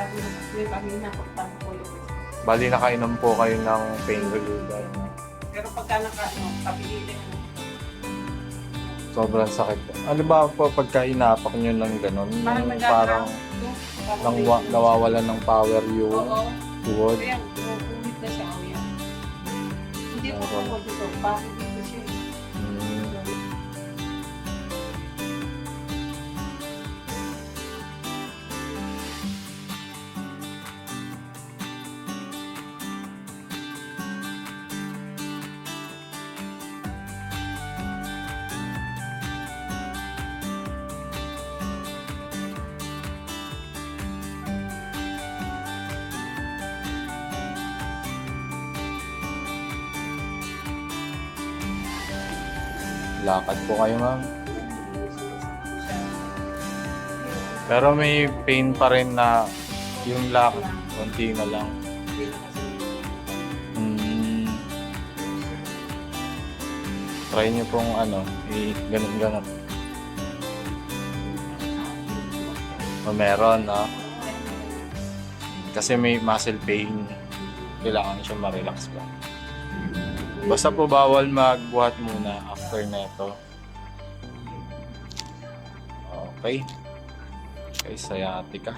Sabi mo kasi kanina pagtang ko yung Bali nakainom po kayo ng pain reliever. pero pagka kapilili Sobrang sakit po. Ano ba po pagka inapak nyo ng ganun? parang Yung parang nawawalan ng power yung oo. tuhod? Kaya kumukulit na siya. O yan. Hindi ko po dito. Parang dito siya. Hmm. Lakad po kayo, ma'am. Pero may pain pa rin na yung lakad, konti na lang. Hmm. Try nyo pong ganun-ganun. O meron, no? Kasi may muscle pain. Kailangan siya ma-relax pa. Basta po bawal magbuhat muna after neto. Okay. Okay, sciatica.